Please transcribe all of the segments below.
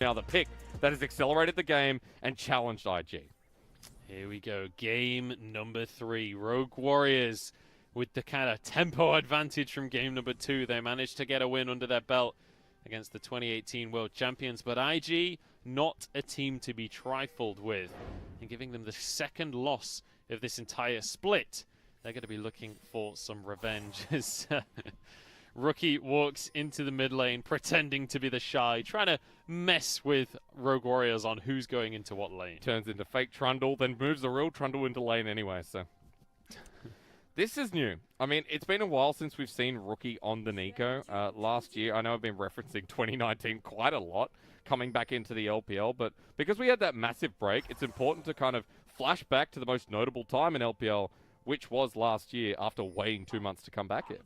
now the pick that has accelerated the game and challenged IG. Here we go, game number 3. Rogue Warriors with the kind of tempo advantage from game number 2. They managed to get a win under their belt against the 2018 World Champions, but IG, not a team to be trifled with. And giving them the second loss of this entire split, they're going to be looking for some revenge as Rookie walks into the mid lane pretending to be the Shy, trying to mess with Rogue Warriors on who's going into what lane. Turns into fake Trundle, then moves the real Trundle into lane anyway, so... This is new. I mean, it's been a while since we've seen Rookie on the Nico. Last year, I know I've been referencing 2019 quite a lot, coming back into the LPL, but because we had that massive break, it's important to kind of flash back to the most notable time in LPL, which was last year after waiting 2 months to come back here.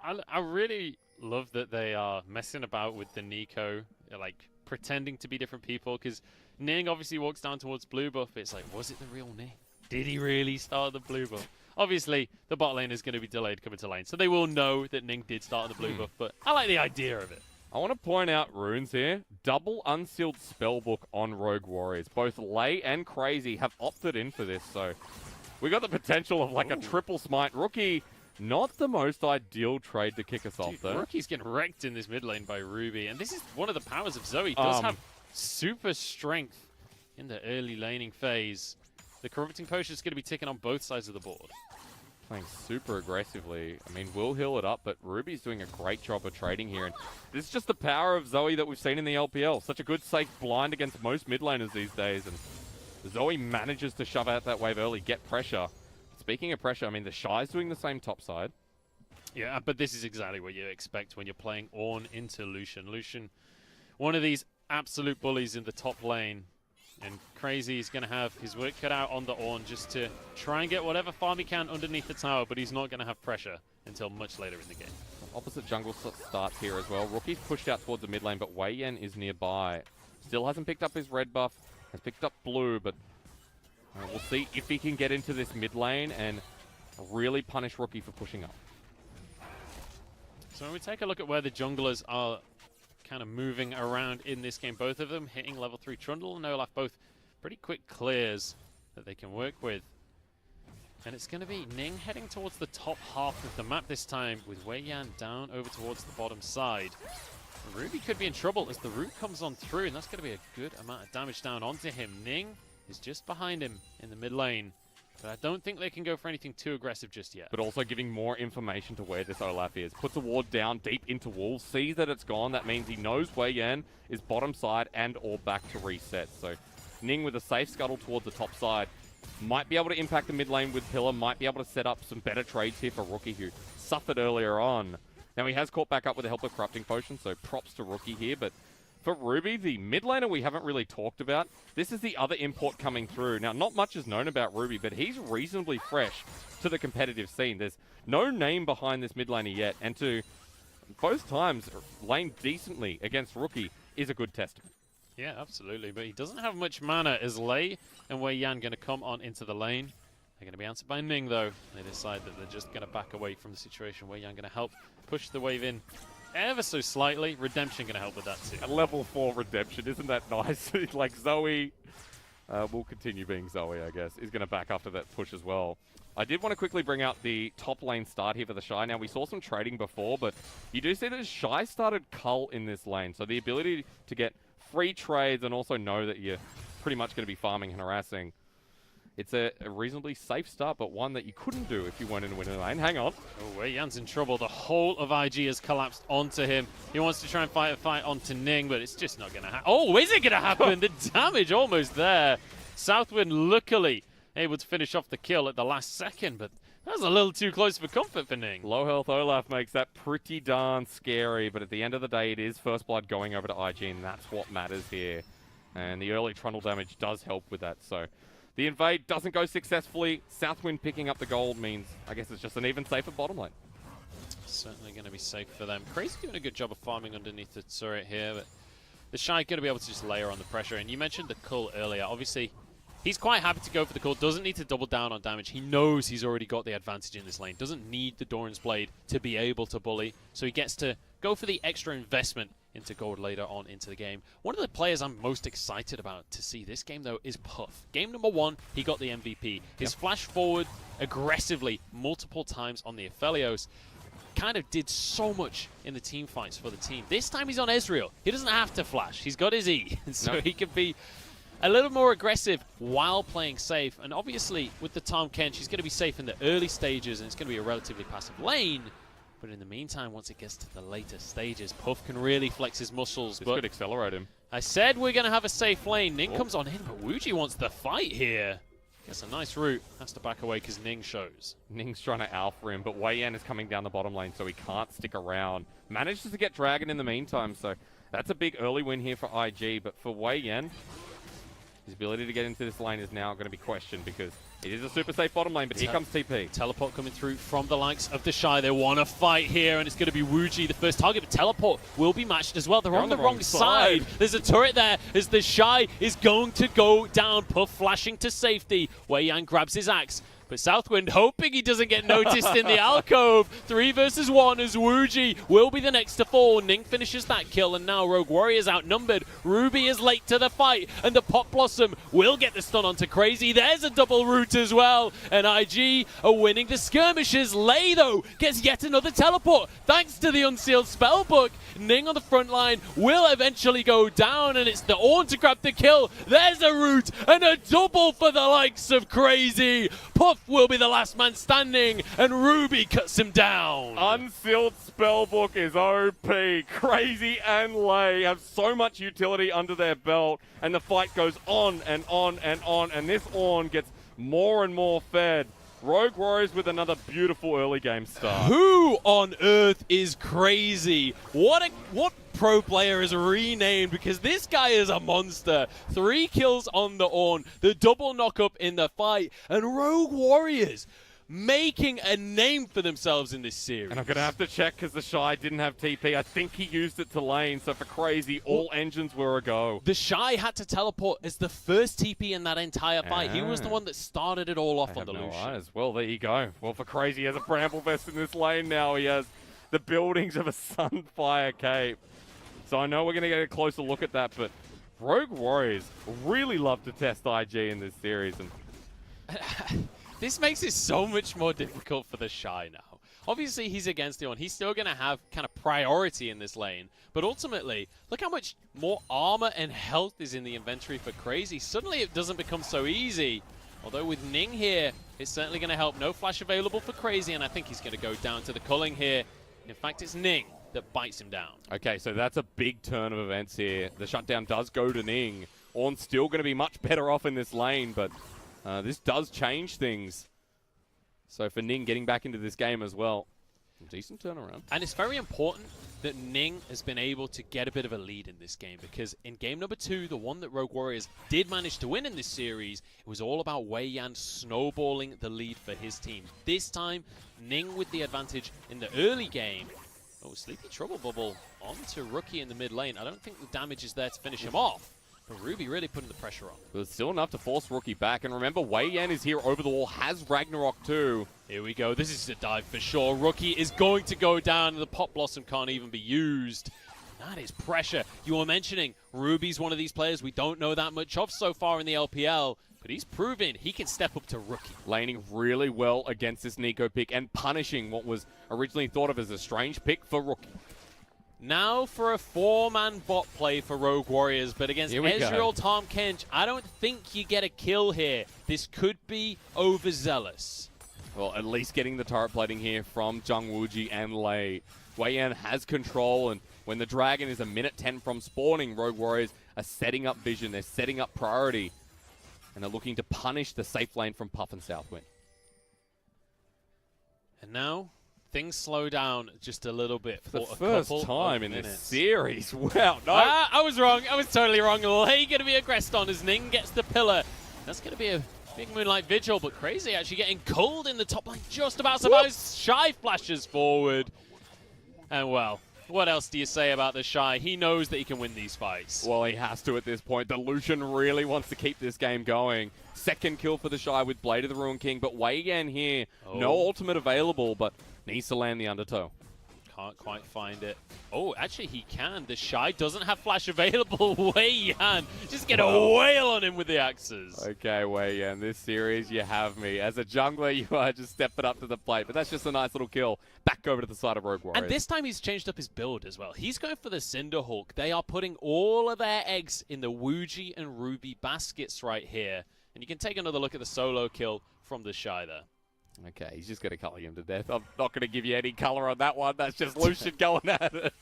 I really love that they are messing about with the Nico, like pretending to be different people, because Ning obviously walks down towards blue buff. It's like, was it the real Ning? Did he really start the blue buff? Obviously, the bot lane is going to be delayed coming to lane, so they will know that Ning did start the blue buff, but I like the idea of it. I want to point out runes here. Double unsealed spellbook on Rogue Warriors. Both Lay and Crazy have opted in for this, so we got the potential of like a triple smite. Rookie, not the most ideal trade to kick us off, though. Rookie's getting wrecked in this mid lane by Ruby, and this is one of the powers of Zoe. Does have super strength in the early laning phase. The corrupting potion is going to be ticking on both sides of the board. Playing super aggressively. I mean, we'll heal it up, but Ruby's doing a great job of trading here. And this is just the power of Zoe that we've seen in the LPL. Such a good, safe blind against most mid laners these days. And Zoe manages to shove out that wave early, get pressure. Speaking of pressure, I mean, the Shy's doing the same top side. Yeah, but this is exactly what you expect when you're playing Ornn into Lucian. Lucian, one of these absolute bullies in the top lane. And Crazy is going to have his work cut out on the Ornn just to try and get whatever farm he can underneath the tower, but he's not going to have pressure until much later in the game. Opposite jungle starts here as well. Rookie's pushed out towards the mid lane, but Wei Yan is nearby. Still hasn't picked up his red buff, has picked up blue, but we'll see if he can get into this mid lane and really punish Rookie for pushing up. So when we take a look at where the junglers are kind of moving around in this game, both of them hitting level 3. Trundle and Olaf both pretty quick clears that they can work with. And it's going to be Ning heading towards the top half of the map this time, with Wei Yan down over towards the bottom side. Ruby could be in trouble as the root comes on through, and that's going to be a good amount of damage down onto him. Ning is just behind him in the mid lane, but I don't think they can go for anything too aggressive just yet. But also giving more information to where this Olaf is. Puts a ward down deep into wall, sees that it's gone. That means he knows Wei Yan is bottom side and or back to reset. So Ning with a safe scuttle towards the top side. Might be able to impact the mid lane with Pillar. Might be able to set up some better trades here for Rookie, who suffered earlier on. Now he has caught back up with the help of Corrupting Potion, so props to Rookie here. But for Ruby, the mid laner we haven't really talked about. This is the other import coming through. Now, not much is known about Ruby, but he's reasonably fresh to the competitive scene. There's no name behind this mid laner yet, and to both times lane decently against Rookie is a good testament. Yeah, absolutely, but he doesn't have much mana as Lei and Wei Yan going to come on into the lane. They're going to be answered by Ning, though. They decide that they're just going to back away from the situation. Wei Yan going to help push the wave in ever so slightly. Redemption going to help with that too. A level 4 Redemption, isn't that nice? Like Zoe will continue being Zoe, I guess. Is going to back after that push as well. I did want to quickly bring out the top lane start here for the Shy. Now, we saw some trading before, but you do see that Shy started Cull in this lane. So the ability to get free trades and also know that you're pretty much going to be farming and harassing. It's a reasonably safe start, but one that you couldn't do if you weren't in a winning lane. Hang on. Oh, Wei Yan's in trouble. The whole of IG has collapsed onto him. He wants to try and fight a fight onto Ning, but it's just not going to happen. Oh, is it going to happen? The damage almost there. Southwind luckily able to finish off the kill at the last second, but that was a little too close for comfort for Ning. Low health Olaf makes that pretty darn scary, but at the end of the day, it is First Blood going over to IG, and that's what matters here. And the early Trundle damage does help with that, so the invade doesn't go successfully. Southwind picking up the gold means, I guess it's just an even safer bottom lane. Certainly going to be safe for them. Crazy doing a good job of farming underneath the turret here, but the Shy going to be able to just layer on the pressure. And you mentioned the Cull earlier. Obviously, he's quite happy to go for the Cull. Doesn't need to double down on damage. He knows he's already got the advantage in this lane. Doesn't need the Doran's Blade to be able to bully. So he gets to go for the extra investment into gold later on into the game. One of the players I'm most excited about to see this game, though, is Puff. Game number 1, he got the MVP. His flash forward aggressively multiple times on the Aphelios kind of did so much in the team fights for the team. This time he's on Ezreal. He doesn't have to flash. He's got his E, so he can be a little more aggressive while playing safe. And obviously, with the Tahm Kench, he's going to be safe in the early stages, and it's going to be a relatively passive lane. But in the meantime, once it gets to the later stages, Puff can really flex his muscles. This could accelerate him. I said we're going to have a safe lane. Ning comes on in, but Wuji wants the fight here. Gets a nice route. Has to back away because Ning shows. Ning's trying to alpha him, but Wei Yan is coming down the bottom lane, so he can't stick around. Manages to get Dragon in the meantime, so that's a big early win here for IG. But for Wei Yan, his ability to get into this lane is now going to be questioned because it is a super safe bottom lane, but here comes TP. Teleport coming through from the likes of the Shy. They want to fight here, and it's going to be Wuji, the first target, but Teleport will be matched as well. They're on the wrong side. There's a turret there as the Shy is going to go down. Puff flashing to safety. Wei Yan grabs his axe. But Southwind hoping he doesn't get noticed in the alcove. 3 versus 1 as Wuji will be the next to fall. Ning finishes that kill, and now Rogue Warriors outnumbered. Ruby is late to the fight, and the Pop Blossom will get the stun onto Crazy. There's a double root as well, and IG are winning the skirmishes. Lei, though, gets yet another teleport thanks to the unsealed spellbook. Ning on the front line will eventually go down, and it's the Ornn to grab the kill. There's a root and a double for the likes of Crazy. Puff will be the last man standing, and Ruby cuts him down. Unsealed spellbook is OP. Crazy and Lei have so much utility under their belt, and the fight goes on and on and on, and this Ornn gets more and more fed. Rogue Warriors with another beautiful early game start. Who on earth is Crazy? What pro player is renamed, because this guy is a monster. 3 kills on the Ornn, the double knock up in the fight, and Rogue Warriors making a name for themselves in this series. And I'm going to have to check because the Shy didn't have TP. I think he used it to lane, so for Crazy, all engines were a go. The Shy had to teleport as the first TP in that entire fight. He was the one that started it all off on the Lucian. Well, there you go. Well, for Crazy, he has a Bramble Vest in this lane now. He has the buildings of a Sunfire Cape. So I know we're going to get a closer look at that, but Rogue Warriors really love to test IG in this series. And this makes it so much more difficult for the Shy now. Obviously, he's against the Ornn. He's still going to have kind of priority in this lane. But ultimately, look how much more armor and health is in the inventory for Crazy. Suddenly, it doesn't become so easy. Although with Ning here, it's certainly going to help. No flash available for Crazy, and I think he's going to go down to the culling here. In fact, it's Ning that bites him down. Okay, so that's a big turn of events here. The shutdown does go to Ning. Ornn's still going to be much better off in this lane, but this does change things. So for Ning getting back into this game as well, decent turnaround. And it's very important that Ning has been able to get a bit of a lead in this game, because in game number 2, the one that Rogue Warriors did manage to win in this series, it was all about Wei Yan snowballing the lead for his team. This time, Ning with the advantage in the early game. Oh, Sleepy Trouble Bubble onto Rookie in the mid lane. I don't think the damage is there to finish him off. But Ruby really putting the pressure on. But it's still enough to force Rookie back. And remember, Wei Yan is here over the wall, has Ragnarok too. Here we go. This is a dive for sure. Rookie is going to go down, and the Pop Blossom can't even be used. That is pressure. You were mentioning Ruby's one of these players we don't know that much of so far in the LPL. But he's proven he can step up to Rookie. Laning really well against this Nico pick and punishing what was originally thought of as a strange pick for Rookie. Now for a 4-man bot play for Rogue Warriors, but against Ezreal, Tahm Kench, I don't think you get a kill here. This could be overzealous. Well, at least getting the turret plating here from Jung Wuji and Lei. Wei Yan has control, and when the Dragon is a minute 10 from spawning, Rogue Warriors are setting up vision, they're setting up priority, and they're looking to punish the safe lane from Puff and Southwind. And now things slow down just a little bit for the first time in this series. Wow, no. I was wrong. I was totally wrong. Lei going to be aggressed on as Ning gets the pillar. That's going to be a big Moonlight Vigil, but Crazy actually getting cold in the top lane. Just about survives. Shy flashes forward. And well, what else do you say about the Shy? He knows that he can win these fights. Well, he has to at this point. The Lucian really wants to keep this game going. Second kill for the Shy with Blade of the Ruined King, but Wei Yan here, no ultimate available, but needs to land the undertow. Can't quite find it. Oh, actually he can. The Shy doesn't have flash available. Wei Yan just get a wail on him with the axes. Okay, Wei Yan, this series you have me. As a jungler, you are just stepping up to the plate, but that's just a nice little kill. Back over to the side of Rogue Warriors. And this time he's changed up his build as well. He's going for the Cinderhawk. They are putting all of their eggs in the Wuji and Ruby baskets right here. And you can take another look at the solo kill from the Shy there. Okay, he's just going to color him to death. I'm not going to give you any color on that one. That's just Lucian going at it.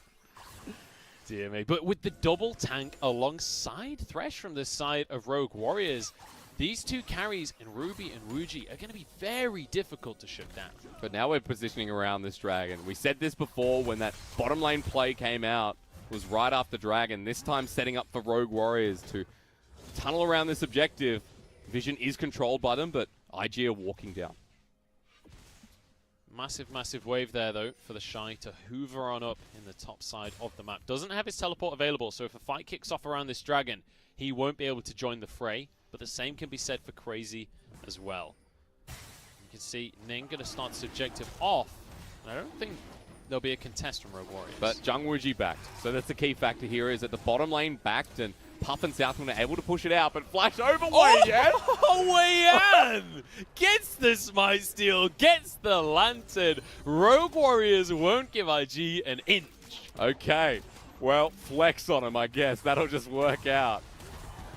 Dear me. But with the double tank alongside Thresh from the side of Rogue Warriors, these two carries in Ruby and Wuji are going to be very difficult to shut down. But now we're positioning around this Dragon. We said this before when that bottom lane play came out. It was right after Dragon. This time setting up for Rogue Warriors to tunnel around this objective. Vision is controlled by them, but IG are walking down. Massive, massive wave there, though, for the Shy to hoover on up in the top side of the map. Doesn't have his teleport available, so if a fight kicks off around this Dragon, he won't be able to join the fray. But the same can be said for Crazy as well. You can see Ning going to start this objective off. And I don't think there'll be a contest from Rogue Warriors. But Jung Wuji backed. So that's the key factor here is that the bottom lane backed and Puff and Southwind are able to push it out, but flash over Wei Yan. Oh, Wei Yan gets the Smite Steal, gets the Lantern. Rogue Warriors won't give IG an inch. Okay, well, flex on him, I guess. That'll just work out.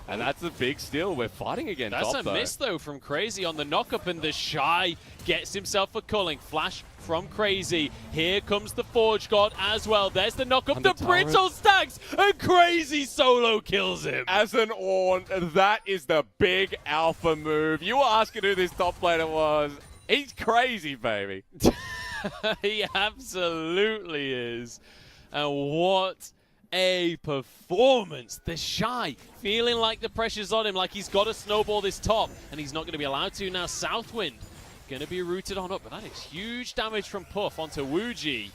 And that's a big steal. We're fighting again. That's top, a miss, though, from Crazy on the knock-up, and the Shy gets himself a culling. Flash from Crazy. Here comes the Forge God as well. There's the knock-up. The Brittle stacks, and Crazy solo kills him. As an Ornn, that is the big alpha move. You were asking who this top laner was. He's crazy, baby. He absolutely is. And what a performance. The Shy feeling like the pressure's on him, like he's got to snowball this top, and he's not going to be allowed to. Now Southwind going to be rooted on up, but that is huge damage from Puff onto Wuji.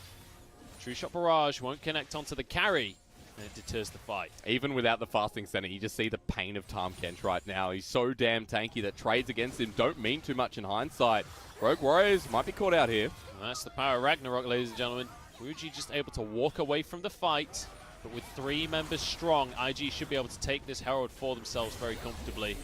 True Shot Barrage won't connect onto the carry, and it deters the fight. Even without the fasting center, you just see the pain of Tahm Kench right now. He's so damn tanky that trades against him don't mean too much in hindsight. Rogue Warriors might be caught out here. And that's the power of Ragnarok, ladies and gentlemen. Wuji just able to walk away from the fight. But with 3 members strong, IG should be able to take this Herald for themselves very comfortably.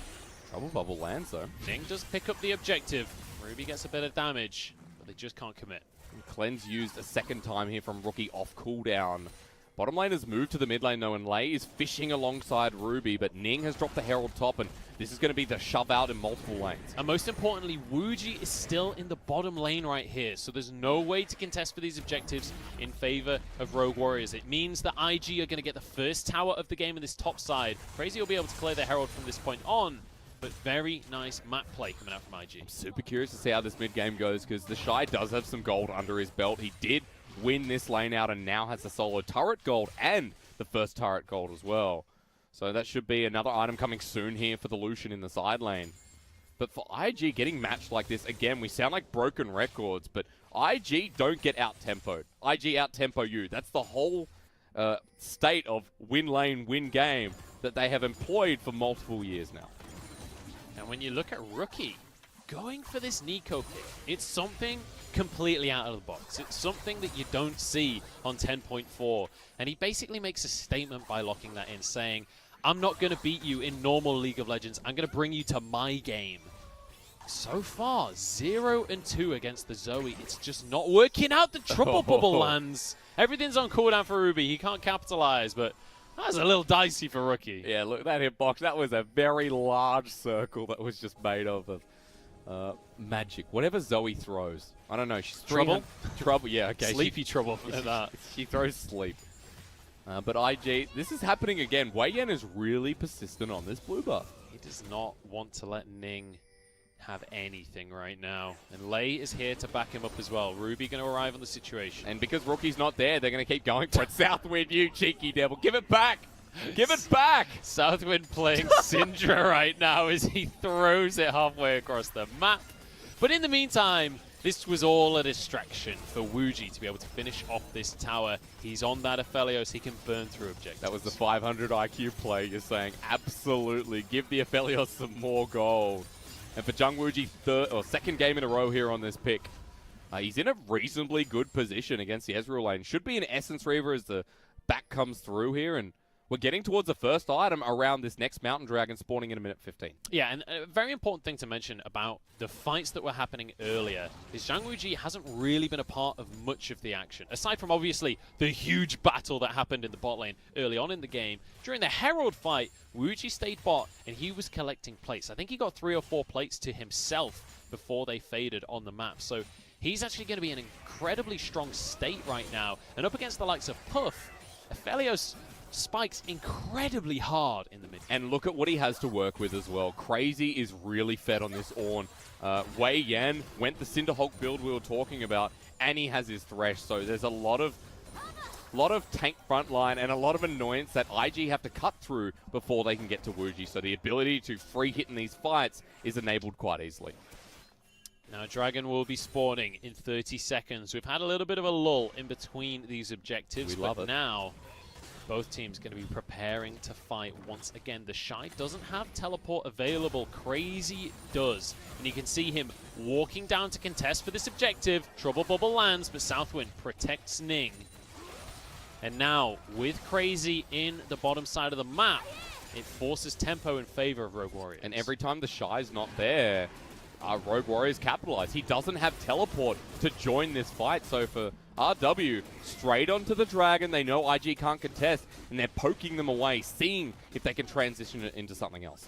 Trouble Bubble lands, though. Ning does pick up the objective. Ruby gets a bit of damage, but they just can't commit. And Cleanse used a second time here from Rookie off cooldown. Bottom lane has moved to the mid lane, though, and Lei is fishing alongside Ruby, but Ning has dropped the Herald top, and this is going to be the shove out in multiple lanes. And most importantly, Wuji is still in the bottom lane right here, so there's no way to contest for these objectives in favor of Rogue Warriors. It means that IG are going to get the first tower of the game in this top side. Crazy will be able to clear the Herald from this point on, but very nice map play coming out from IG. I'm super curious to see how this mid game goes, because the Shy does have some gold under his belt. He did win this lane out and now has the solo turret gold and the first turret gold as well. So that should be another item coming soon here for the Lucian in the side lane. But for IG getting matched like this, again, we sound like broken records, but IG don't get out-tempoed. IG out-tempo you. That's the whole state of win lane, win game that they have employed for multiple years now. And when you look at Rookie, going for this Nico pick, it's something completely out of the box. It's something that you don't see on 10.4. And he basically makes a statement by locking that in, saying, I'm not going to beat you in normal League of Legends. I'm going to bring you to my game. So far, 0-2 against the Zoe. It's just not working out. The triple bubble lands. Everything's on cooldown for Ruby. He can't capitalize, but that's a little dicey for Rookie. Yeah, look, that hitbox, that was a very large circle that was just made of magic. Whatever Zoe throws. I don't know. She's Trouble? Trouble, yeah, okay. Sleepy trouble for that. She throws sleep. But IG, this is happening again. Wei Yan is really persistent on this blue buff. He does not want to let Ning have anything right now. And Lei is here to back him up as well. Ruby going to arrive on the situation. And because Rookie's not there, they're going to keep going for it. Southwind, you cheeky devil. Give it back. Give it back. Southwind playing Syndra right now as he throws it halfway across the map. But in the meantime, this was all a distraction for Wuji to be able to finish off this tower. He's on that Aphelios. He can burn through objectives. That was the 500 IQ play. You're saying absolutely give the Aphelios some more gold. And for Jung Wuji, second game in a row here on this pick. He's in a reasonably good position against the Ezreal lane. Should be an Essence Reaver as the back comes through here, and we're getting towards the first item around this next Mountain Dragon spawning in a minute 15. Yeah, and a very important thing to mention about the fights that were happening earlier is Zhang Wuji hasn't really been a part of much of the action. Aside from, obviously, the huge battle that happened in the bot lane early on in the game, during the Herald fight, Wuji stayed bot, and he was collecting plates. I think he got 3 or 4 plates to himself before they faded on the map. So he's actually going to be in an incredibly strong state right now. And up against the likes of Puff, Aphelios spikes incredibly hard in the mid. And look at what he has to work with as well. Crazy is really fed on this Ornn. Wei Yan went the Cinderhulk build we were talking about, and he has his Thresh. So there's a lot of tank frontline and a lot of annoyance that IG have to cut through before they can get to Wuji. So the ability to free hit in these fights is enabled quite easily. Now Dragon will be spawning in 30 seconds. We've had a little bit of a lull in between these objectives, but now both teams going to be preparing to fight once again. The Shy doesn't have teleport available. Crazy does. And you can see him walking down to contest for this objective. Trouble Bubble lands, but Southwind protects Ning. And now, with Crazy in the bottom side of the map, it forces tempo in favor of Rogue Warriors. And every time the Shy's not there, Rogue Warriors capitalize. He doesn't have teleport to join this fight, so for RW, straight onto the Dragon, they know IG can't contest, and they're poking them away, seeing if they can transition it into something else.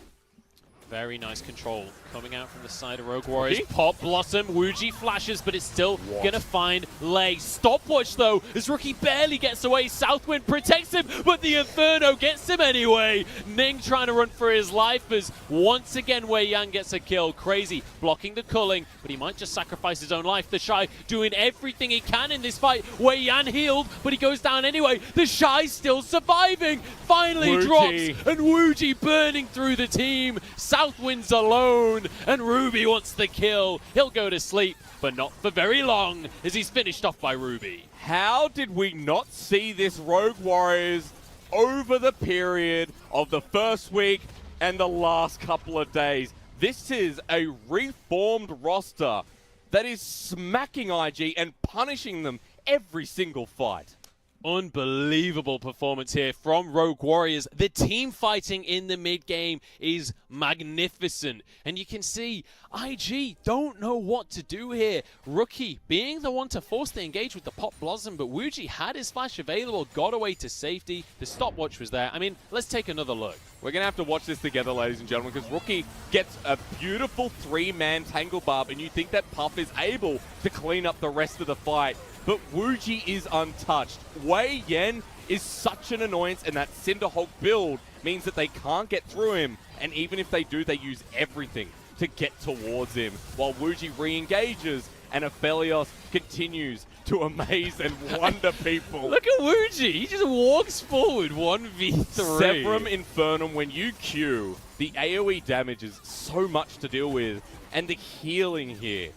Very nice control coming out from the side of Rogue Warriors. Pop Blossom, Wuji flashes, but it's still gonna find Lei. Stopwatch though, as Rookie barely gets away. Southwind protects him, but the Inferno gets him anyway. Ning trying to run for his life as once again Wei Yan gets a kill. Crazy blocking the culling, but he might just sacrifice his own life. The Shy doing everything he can in this fight. Wei Yan healed, but he goes down anyway. The Shy's still surviving. Finally drops, and Wuji burning through the team. Southwind's alone, and Ruby wants the kill. He'll go to sleep, but not for very long, as he's finished off by Ruby. How did we not see this Rogue Warriors over the period of the first week and the last couple of days? This is a reformed roster that is smacking IG and punishing them every single fight. Unbelievable performance here from Rogue Warriors. The team fighting in the mid game is magnificent. And you can see IG don't know what to do here. Rookie being the one to force the engage with the Pop Blossom, but Wuji had his flash available, got away to safety. The stopwatch was there. I mean, let's take another look. We're going to have to watch this together, ladies and gentlemen, because Rookie gets a beautiful 3-man Tangle Barb, and you think that Puff is able to clean up the rest of the fight. But Wuji is untouched. Wei Yan is such an annoyance, and that Cinderhulk build means that they can't get through him. And even if they do, they use everything to get towards him, while Wuji re-engages, and Aphelios continues to amaze and wonder people. Look at Wuji. He just walks forward 1v3. Severum Infernum, when you Q, the AoE damage is so much to deal with, and the healing here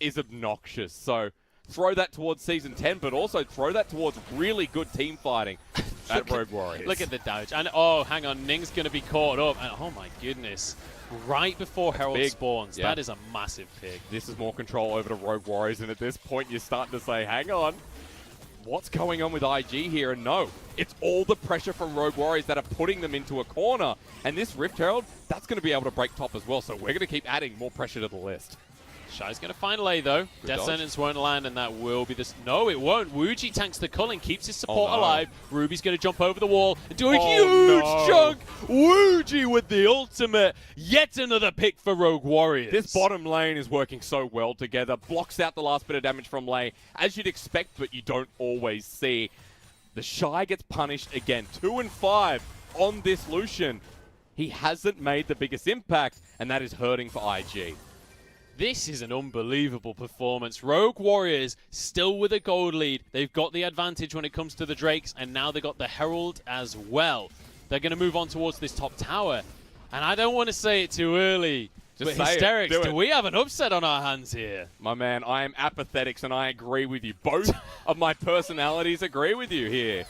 is obnoxious. So throw that towards Season 10, but also throw that towards really good team fighting at Rogue Warriors. Look at the damage. And oh, hang on, Ning's going to be caught up. And oh my goodness. Right before Herald spawns. Yeah. That is a massive pick. This is more control over the Rogue Warriors, and at this point you're starting to say, hang on, what's going on with IG here? And no, it's all the pressure from Rogue Warriors that are putting them into a corner. And this Rift Herald, that's going to be able to break top as well. So we're going to keep adding more pressure to the list. Shy's going to find Lei, though. Death Sentence won't land, and that will be this. No, it won't. Wuji tanks the culling, keeps his support alive. Ruby's going to jump over the wall and do a huge chunk. Wuji with the ultimate. Yet another pick for Rogue Warriors. This bottom lane is working so well together. Blocks out the last bit of damage from Lei, as you'd expect, but you don't always see. The Shy gets punished again. 2 and 5 on this Lucian. He hasn't made the biggest impact, and that is hurting for IG. This is an unbelievable performance. Rogue Warriors still with a gold lead. They've got the advantage when it comes to the Drakes, and now they've got the Herald as well. They're going to move on towards this top tower. And I don't want to say it too early, but Hysterics, do we have an upset on our hands here? My man, I am apathetics, and I agree with you. Both of my personalities agree with you here.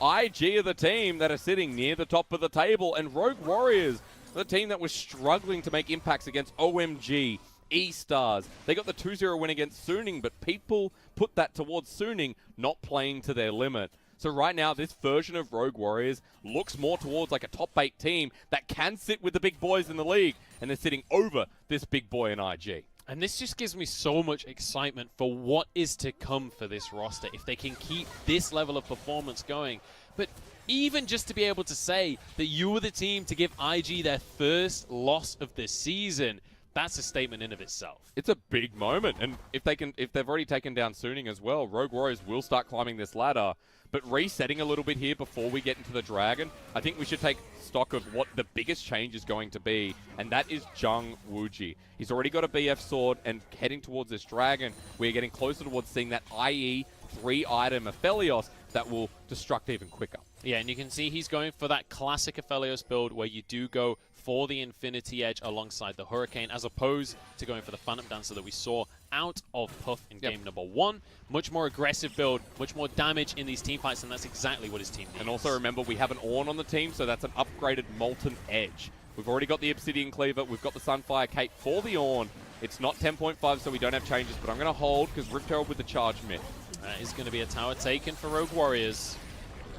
IG are the team that are sitting near the top of the table, and Rogue Warriors, the team that was struggling to make impacts against OMG E-Stars. They got the 2-0 win against Suning, but people put that towards Suning not playing to their limit. So right now, this version of Rogue Warriors looks more towards like a top 8 team that can sit with the big boys in the league, and they're sitting over this big boy in IG. And this just gives me so much excitement for what is to come for this roster if they can keep this level of performance going. But even just to be able to say that you were the team to give IG their first loss of the season, that's a statement in of itself. It's a big moment, and if they've already taken down Suning as well, Rogue Warriors will start climbing this ladder. But resetting a little bit here before we get into the Dragon, I think we should take stock of what the biggest change is going to be, and that is Jung Wooji. He's already got a BF sword, and heading towards this Dragon, we're getting closer towards seeing that IE 3-item Aphelios that will destruct even quicker. Yeah, and you can see he's going for that classic Aphelios build where you do go for the Infinity Edge alongside the Hurricane, as opposed to going for the Phantom Dancer that we saw out of Puff in game number 1. Much more aggressive build, much more damage in these team fights, and that's exactly what his team needs. And also remember, we have an Ornn on the team, so that's an upgraded Molten Edge. We've already got the Obsidian Cleaver, we've got the Sunfire Cape for the Ornn. It's not 10.5, so we don't have changes, but I'm going to hold because Rift Herald with the charge mid. That is going to be a tower taken for Rogue Warriors.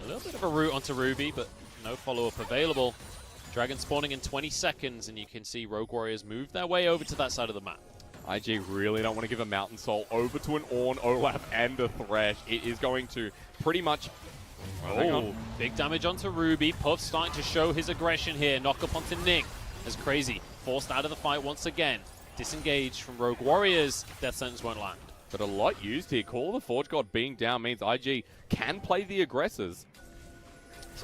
A little bit of a route onto Ruby, but no follow-up available. Dragon spawning in 20 seconds, and you can see Rogue Warriors move their way over to that side of the map. IG really don't want to give a Mountain Soul over to an Ornn, Olaf, and a Thresh. It is going to pretty much... Oh, big damage onto Ruby. Puff starting to show his aggression here. Knock up onto Ning as Crazy forced out of the fight once again. Disengaged from Rogue Warriors. Death sentence won't land. But a lot used here. Call of the Forge God being down means IG can play the aggressors.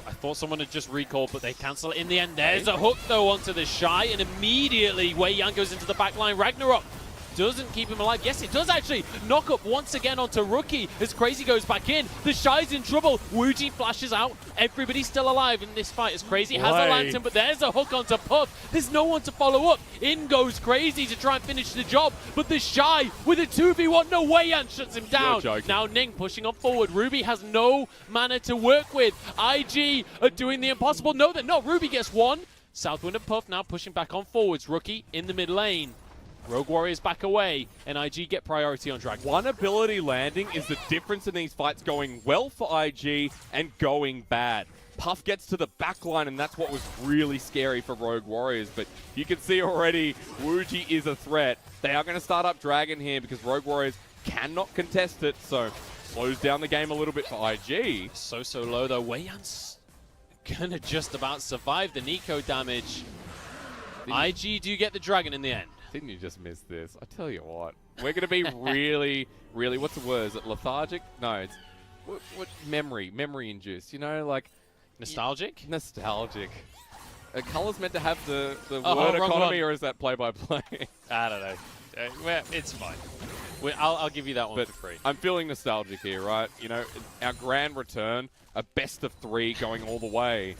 I thought someone had just recalled, but they cancel it in the end. There's a hook, though, onto the Shy, and immediately Wei Yan goes into the back line. Ragnarok doesn't keep him alive. Yes, it does actually. Knock up once again onto Rookie as Crazy goes back in. The Shy's in trouble. Wuji flashes out. Everybody's still alive in this fight as Crazy has a lantern, but there's a hook onto Puff. There's no one to follow up. In goes Crazy to try and finish the job, but the Shy with a 2v1. No, Wei Yan shuts him down. Now Ning pushing on forward. Ruby has no mana to work with. IG are doing the impossible. No, they're not. Ruby gets one. Southwind and Puff now pushing back on forwards. Rookie in the mid lane. Rogue Warriors back away, and IG get priority on Dragon. One ability landing is the difference in these fights going well for IG and going bad. Puff gets to the back line, and that's what was really scary for Rogue Warriors. But you can see already Wuji is a threat. They are going to start up Dragon here because Rogue Warriors cannot contest it, so slows down the game a little bit for IG. So low, though. Wei Yan's going to just about survive the Nico damage. IG do get the Dragon in the end. Didn't you just miss this? I tell you what, we're going to be really, what's the word? Is it lethargic? No, it's what memory induced, you know, like... Nostalgic? Nostalgic. Are colors meant to have the Oh, word wrong economy, one. or is that play-by-play? I don't know. Well, it's fine. I'll give you that one But for free. I'm feeling nostalgic here, right? You know, our grand return, a best of 3 going all the way.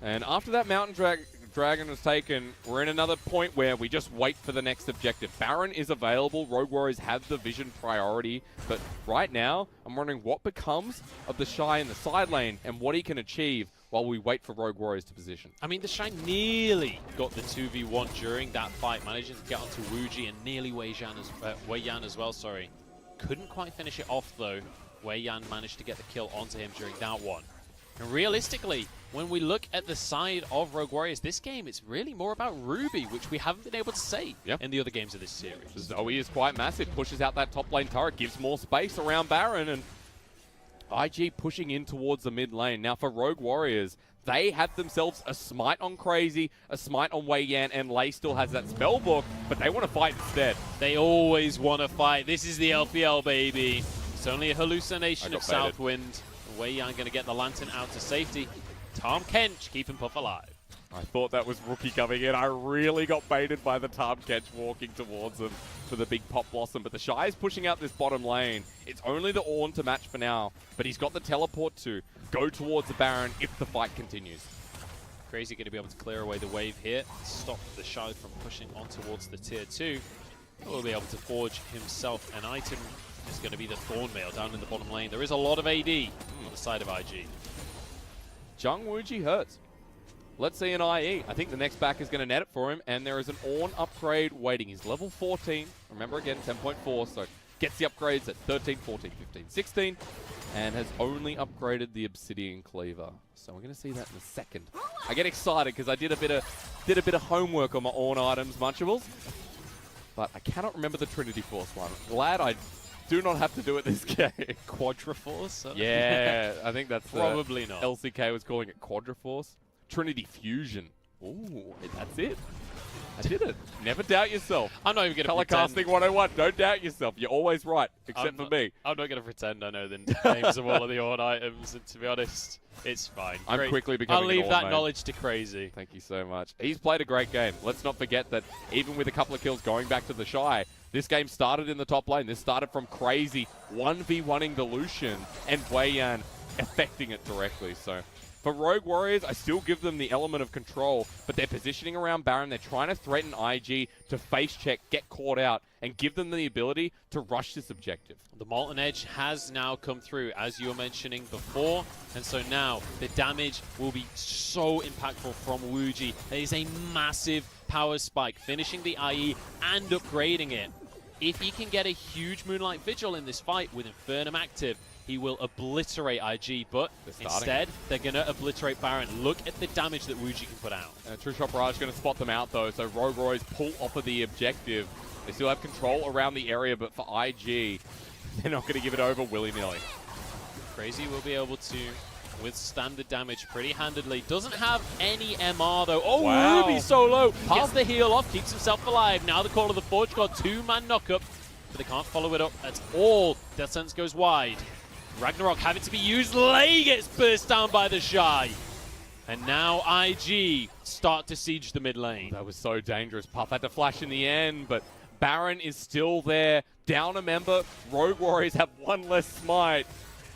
And after that Mountain Dragon was taken, we're in another point where we just wait for the next objective. Baron is available. Rogue Warriors have the vision priority. But right now, I'm wondering what becomes of the Shy in the side lane and what he can achieve while we wait for Rogue Warriors to position. I mean, the Shy nearly got the 2v1 during that fight, managing to get onto Wuji and nearly Wei Yan as well, sorry. Couldn't quite finish it off, though. Wei Yan managed to get the kill onto him during that one. And realistically, when we look at the side of Rogue Warriors, this game, it's really more about Ruby, which we haven't been able to say in the other games of this series. Zoe is quite massive, pushes out that top lane turret, gives more space around Baron, and IG pushing in towards the mid lane. Now for Rogue Warriors, they have themselves a smite on Crazy, a smite on Wei Yan, and Lei still has that spell book, but they want to fight instead. They always want to fight. This is the LPL, baby. It's only a hallucination of Southwind. Wei Yan going to get the lantern out to safety. Tom Kench keeping Puff alive. I thought that was Rookie coming in. I really got baited by the Tom Kench walking towards him for the big Pop Blossom. But the Shy is pushing out this bottom lane. It's only the Ornn to match for now. But he's got the teleport to go towards the Baron if the fight continues. Crazy going to be able to clear away the wave here. Stop the Shy from pushing on towards the tier 2. He'll be able to forge himself an item. It's going to be the Thornmail down in the bottom lane. There is a lot of AD on the side of IG. Jung Wooji hurts. Let's see an IE. I think the next back is going to net it for him, and there is an Ornn upgrade waiting. He's level 14. Remember again, 10.4, so gets the upgrades at 13, 14, 15, 16, and has only upgraded the Obsidian Cleaver. So we're going to see that in a second. I get excited because I did a bit of homework on my Ornn items, Munchables, but I cannot remember the Trinity Force one. Glad I do not have to do it this game. Quadraforce? Yeah, I think that's probably not. LCK was calling it Quadraforce. Trinity Fusion. Ooh, that's it. I did it. Never doubt yourself. I'm not even going to Color casting 101. Don't doubt yourself. You're always right, except for me. I'm not going to pretend I know the names of all of the Ornn items, and to be honest, it's fine. I'm quickly becoming I'll leave an that Ornn knowledge to Crazy. Thank you so much. He's played a great game. Let's not forget that even with a couple of kills going back to the Shy, this game started in the top lane. This started from Crazy 1v1ing the Lucian and Weiyan affecting it directly. So for Rogue Warriors, I still give them the element of control, but they're positioning around Baron. They're trying to threaten IG to face check, get caught out, and give them the ability to rush this objective. The Molten Edge has now come through, as you were mentioning before, and so now the damage will be so impactful from Wuji. It is a massive power spike, finishing the IE and upgrading it. If he can get a huge Moonlight Vigil in this fight with Infernum active, he will obliterate IG, but instead, they're going to obliterate Baron. Look at the damage that Wuji can put out. True Shot Barrage going to spot them out, though, so Rogue Warriors pull off of the objective. They still have control around the area, but for IG, they're not going to give it over willy-nilly. Crazy will be able to withstand the damage pretty handedly. Doesn't have any MR, though. Oh, wow. Ruby solo! Gets the heal off, keeps himself alive. Now the Call of the Forge got 2-man knockup, but they can't follow it up at all. Death Sentence goes wide. Ragnarok having to be used. Lei gets burst down by the Shy. And now IG start to siege the mid lane. That was so dangerous. Puff had to flash in the end, but Baron is still there. Down a member. Rogue Warriors have one less smite.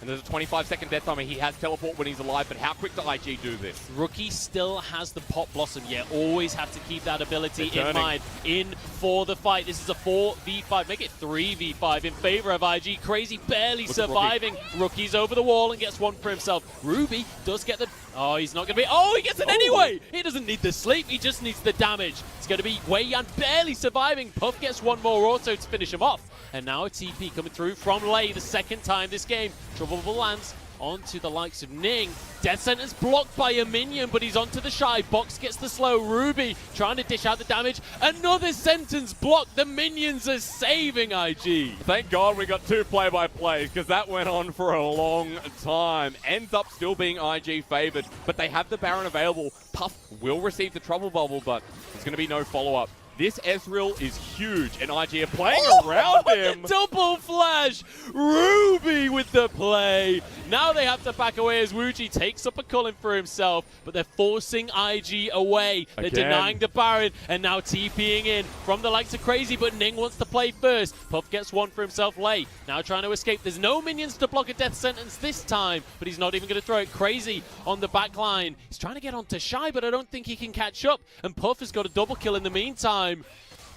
And there's a 25-second death timer. He has teleport when he's alive, but how quick does IG do this? Rookie still has the Pop Blossom. Yeah, always have to keep that ability in mind. In for the fight. This is a 4v5. Make it 3v5 in favor of IG. Crazy barely surviving. Rookie's over the wall and gets one for himself. Ruby does get the... Oh, he's not going to be... Oh, he gets it anyway! He doesn't need the sleep. He just needs the damage. It's going to be Weiyan barely surviving. Puff gets one more auto to finish him off. And now a TP coming through from Lei the second time this game. Trouble lands onto the likes of Ning. Death Sentence blocked by a minion, but he's onto the Shy. Box gets the slow. Ruby trying to dish out the damage. Another Sentence blocked. The minions are saving IG. Thank God we got two play-by-plays, because that went on for a long time. Ends up still being IG favored, but they have the Baron available. Puff will receive the Trouble Bubble, but there's going to be no follow-up. This Ezreal is huge, and IG are playing around him. Double flash! Ruby with the play. Now they have to back away as Wuji takes up a Cullen for himself, but they're forcing IG away. They're denying the Baron, and now TPing in from the likes of Crazy, but Ning wants to play first. Puff gets one for himself. Lei now trying to escape. There's no minions to block a Death Sentence this time, but he's not even going to throw it. Crazy on the back line. He's trying to get onto Shy, but I don't think he can catch up, and Puff has got a double kill in the meantime.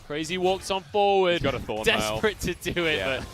Crazy walks on forward, got a Thornmail. Desperate to do it, but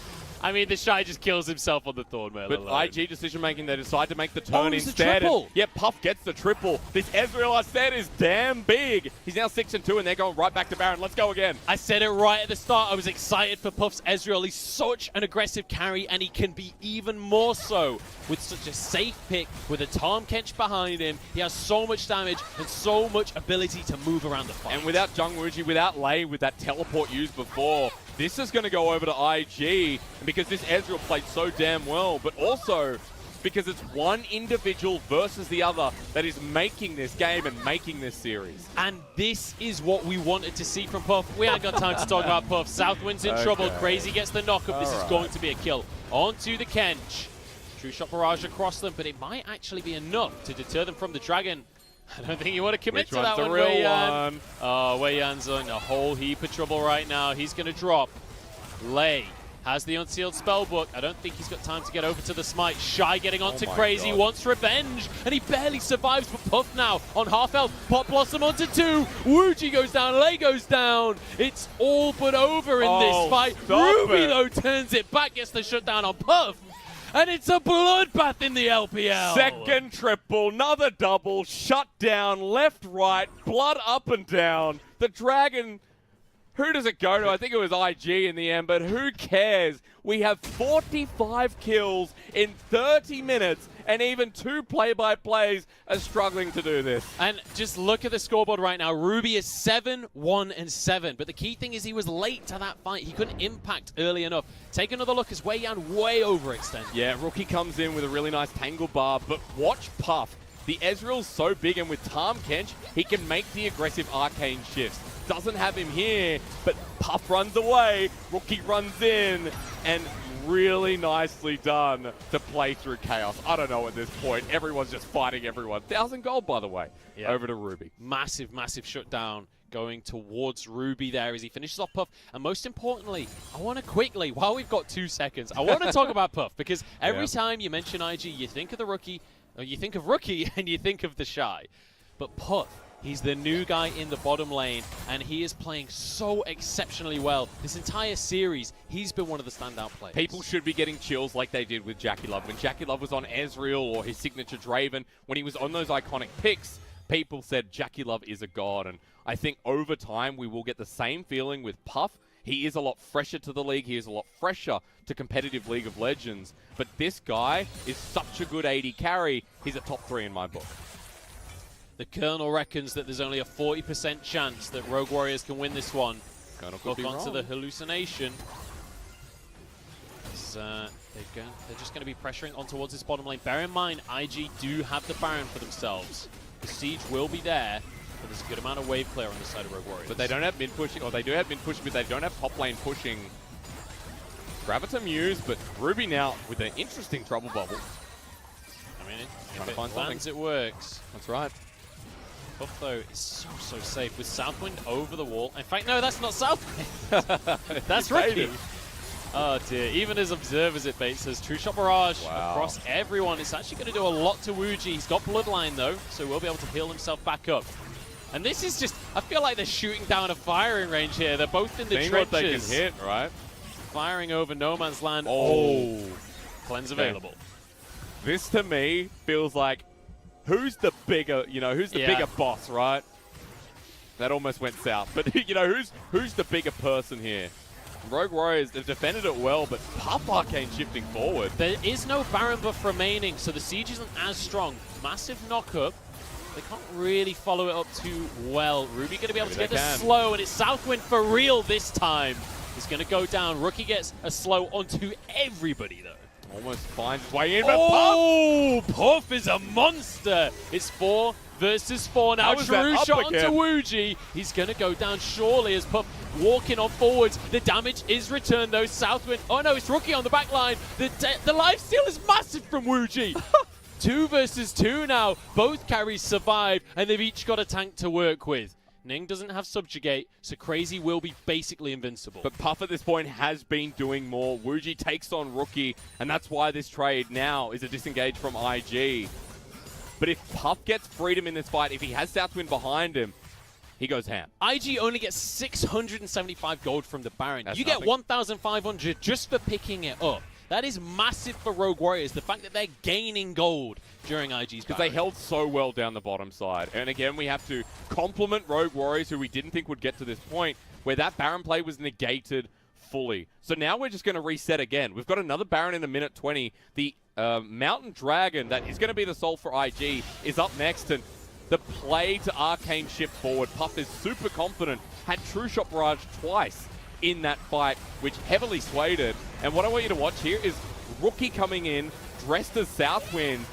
I mean, the Shy just kills himself on the Thornmail But alone. IG decision-making, they decide to make the turn instead. Triple. Yeah, Puff gets the triple. This Ezreal, I said, is damn big. He's now 6-2, and they're going right back to Baron. Let's go again. I said it right at the start. I was excited for Puff's Ezreal. He's such an aggressive carry, and he can be even more so with such a safe pick, with a Tahm Kench behind him. He has so much damage and so much ability to move around the fight. And without Jung Wuji, without Lei, with that teleport used before, this is going to go over to IG, because this Ezreal played so damn well, but also because it's one individual versus the other that is making this game and making this series. And this is what we wanted to see from Puff. We ain't got time to talk about Puff. Southwind's in trouble. Crazy gets the knockup. This is going to be a kill. Onto the Kench. True Shot Barrage across them, but it might actually be enough to deter them from the Dragon. I don't think you want to commit to that one, Weiyan. Oh, Weiyan's in a whole heap of trouble right now. He's going to drop. Lei has the unsealed spellbook. I don't think he's got time to get over to the smite. Shy getting onto Crazy, wants revenge, and he barely survives. But Puff now on half health. Pop Blossom onto 2. Wuji goes down, Lei goes down. It's all but over in this fight. Ruby, though, turns it back, gets the shutdown on Puff. and it's a bloodbath in the LPL. Second triple, another double, shut down, left, right, blood up and down. The Dragon, who does it go to? I think it was IG in the end, but who cares? We have 45 kills in 30 minutes, and even 2 play-by-plays are struggling to do this. And just look at the scoreboard right now. Ruby is 7-1-7. But the key thing is he was late to that fight. He couldn't impact early enough. Take another look as Wei-Yan way overextended. Yeah, Rookie comes in with a really nice tangle bar, but watch Puff. The Ezreal's so big, and with Tahm Kench, he can make the aggressive arcane shifts. Doesn't have him here, but Puff runs away, Rookie runs in, and really nicely done to play through chaos. I don't know at this point. Everyone's just fighting everyone. 1,000 gold, by the way, over to Ruby. Massive, massive shutdown going towards Ruby there as he finishes off Puff. And most importantly, I want to quickly, while we've got 2 seconds, I want to talk about Puff, because every time you mention IG, you think of the Rookie, or you think of Rookie, and you think of the Shy. But Puff, he's the new guy in the bottom lane, and he is playing so exceptionally well. This entire series, he's been one of the standout players. People should be getting chills like they did with Jackie Love. When Jackie Love was on Ezreal or his signature Draven, when he was on those iconic picks, people said Jackie Love is a god. And I think over time we will get the same feeling with Puff. He is a lot fresher to the league. He is a lot fresher to competitive League of Legends. But this guy is such a good AD carry. He's a top 3 in my book. The Colonel reckons that there's only a 40% chance that Rogue Warriors can win this one. Colonel could be Look onto wrong. the hallucination. They're just going to be pressuring on towards this bottom lane. Bear in mind, IG do have the Baron for themselves. The siege will be there, but there's a good amount of wave clear on the side of Rogue Warriors. But they don't have mid pushing, or they do have mid pushing, but they don't have top lane pushing. Graviton used, but Ruby now with an interesting trouble bubble. I mean, Trying to if find it lands, it works. That's right. Puff, though, is so safe with Southwind over the wall. In fact, no, that's not Southwind. That's Rookie. Oh, dear. Even as observers, it baits us. True Shot Barrage across everyone. It's actually going to do a lot to Wuji. He's got Bloodline, though, so he'll be able to heal himself back up. And this is just, I feel like they're shooting down a firing range here. They're both in the trenches. What they can hit, right? Firing over no man's land. Oh. Cleanse available. This, to me, feels like who's the bigger, who's the bigger boss, right? That almost went south. But, who's the bigger person here? Rogue Warriors, they've defended it well, but Puff Arcane shifting forward. There is no Baron buff remaining, so the siege isn't as strong. Massive knock-up. They can't really follow it up too well. Ruby going to be able to get the slow, and it's Southwind for real this time. He's going to go down. Rookie gets a slow onto everybody, though. Almost finds his way in, but Puff is a monster. It's 4 versus 4 now. True shot onto Wuji. He's going to go down surely as Puff walking on forwards. The damage is returned, though. Southwind. Oh, no, it's Rookie on the back line. The lifesteal is massive from Wuji. 2 versus 2 now. Both carries survive, and they've each got a tank to work with. Ning doesn't have Subjugate, so Crazy will be basically invincible. But Puff at this point has been doing more. Wuji takes on Rookie, and that's why this trade now is a disengage from IG. But if Puff gets freedom in this fight, if he has Southwind behind him, he goes ham. IG only gets 675 gold from the Baron. That's you nothing. get 1,500 just for picking it up. That is massive for Rogue Warriors, the fact that they're gaining gold during IG's because they held so well down the bottom side. And again, we have to compliment Rogue Warriors, who we didn't think would get to this point, where that Baron play was negated fully. So now we're just going to reset again. We've got another Baron in a minute 20. The Mountain Dragon, that is going to be the soul for IG, is up next. And the play to Arcane shift forward. Puff is super confident. Had True Shot Barrage twice in that fight, which heavily swayed it. And what I want you to watch here is Rookie coming in, dressed as Southwind,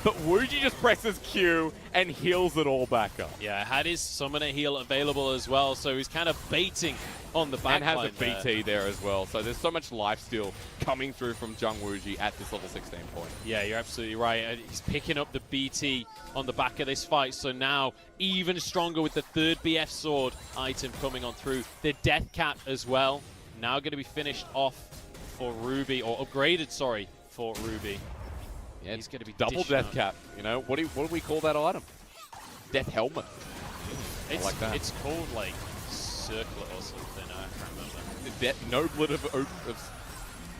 but Wuji just presses Q and heals it all back up. Yeah, had his Summoner heal available as well, so he's kind of baiting on the back and has line a BT there as well. So there's so much life steal coming through from Jung Wuji at this level 16 point. Yeah, you're absolutely right. He's picking up the BT on the back of this fight, so now even stronger with the 3rd BF sword item coming on through. The Death Cap as well, now going to be finished off for Ruby, or upgraded, sorry, for Ruby. Yeah, he's going to be double Death Cap. What do we call that item? Death Helmet. I like that. It's called like Circlet or something. I can't remember. Noblet of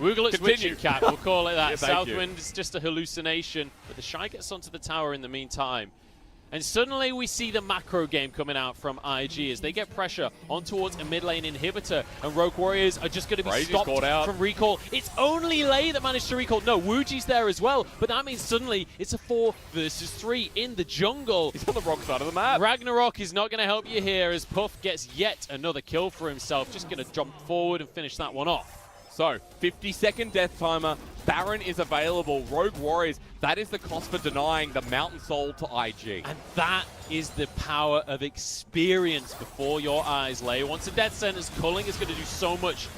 Woogle switching cap, we'll call it that. Yeah, Southwind is just a hallucination, but the Shy gets onto the tower in the meantime. And suddenly we see the macro game coming out from IG as they get pressure on towards a mid lane inhibitor, and Rogue Warriors are just going to be stopped from recall. It's only Lei that managed to recall. No, Wuji's there as well, but that means suddenly it's a 4 versus 3 in the jungle. He's on the wrong side of the map. Ragnarok is not going to help you here as Puff gets yet another kill for himself. Just going to jump forward and finish that one off. So, 50-second death timer. Baron is available. Rogue Warriors, that is the cost for denying the Mountain Soul to IG. And that is the power of experience before your eyes, Lei. Once the death sentence, Culling is going to do so much.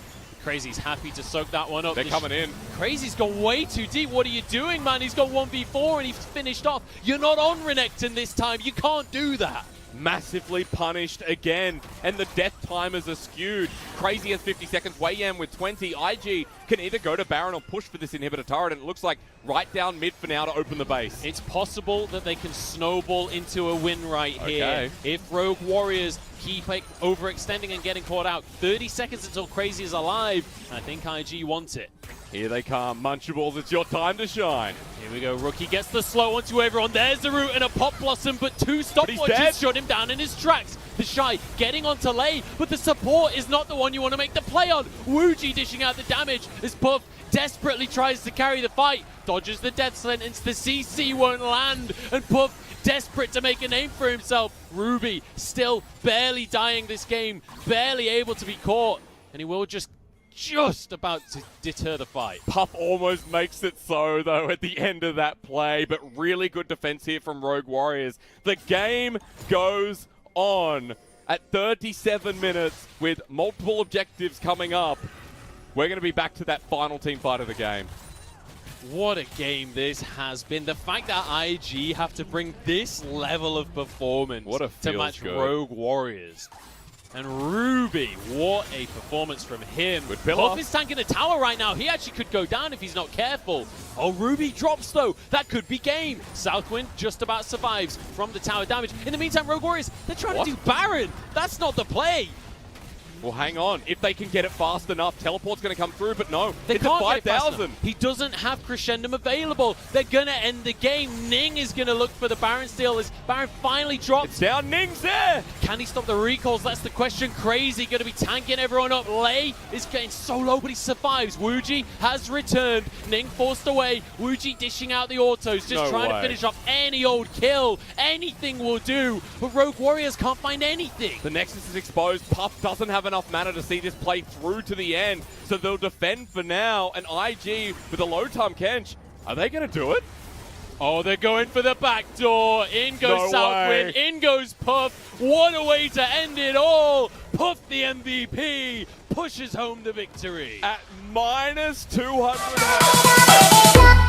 Crazy's happy to soak that one up. They're coming in. Crazy's gone way too deep. What are you doing, man? He's got 1v4 and he's finished off. You're not on Renekton this time. You can't do that. Massively punished again, and the death timers are skewed. Crazy has 50 seconds, Wei with 20. IG can either go to Baron or push for this inhibitor turret, and it looks like right down mid for now to open the base. It's possible that they can snowball into a win right here. If Rogue Warriors keep overextending and getting caught out. 30 seconds until Crazy is alive, and I think IG wants it. Here they come, Munchables, it's your time to shine. Here we go, Rookie gets the slow onto everyone. There's the root and a Pop Blossom, but 2 stopwatches shut him down in his tracks. The Shy getting onto Lei, but the support is not the one you want to make the play on. Wuji dishing out the damage as Puff desperately tries to carry the fight. Dodges the death sentence, the CC won't land, and Puff desperate to make a name for himself. Ruby still barely dying this game, barely able to be caught, and he will just about to deter the fight. Puff almost makes it so, though, at the end of that play, but really good defense here from Rogue Warriors. The game goes on at 37 minutes with multiple objectives coming up. We're going to be back to that final team fight of the game. What a game this has been. The fact that IG have to bring this level of performance to match Rogue Warriors. And Ruby, what a performance from him. Puff is tanking a tower right now. He actually could go down if he's not careful. Oh, Ruby drops though. That could be game. Southwind just about survives from the tower damage. In the meantime, Rogue Warriors, they're trying to do Baron. That's not the play. Well, hang on. If they can get it fast enough, teleport's going to come through, but no. They it's can't at 5,000. He doesn't have Crescendum available. They're going to end the game. Ning is going to look for the Baron steal as Baron finally drops. It's down. Ning's there. Can he stop the recalls? That's the question. Crazy going to be tanking everyone up. Lei is getting so low, but he survives. Wuji has returned. Ning forced away. Wuji dishing out the autos, just trying to finish off any old kill. Anything will do, but Rogue Warriors can't find anything. The Nexus is exposed. Puff doesn't have enough mana to see this play through to the end, so they'll defend for now. And IG with a low time Kench, are they going to do it? Oh, they're going for the back door. In goes Southwind, in goes Puff. What a way to end it all. Puff, the MVP, pushes home the victory. At minus 200.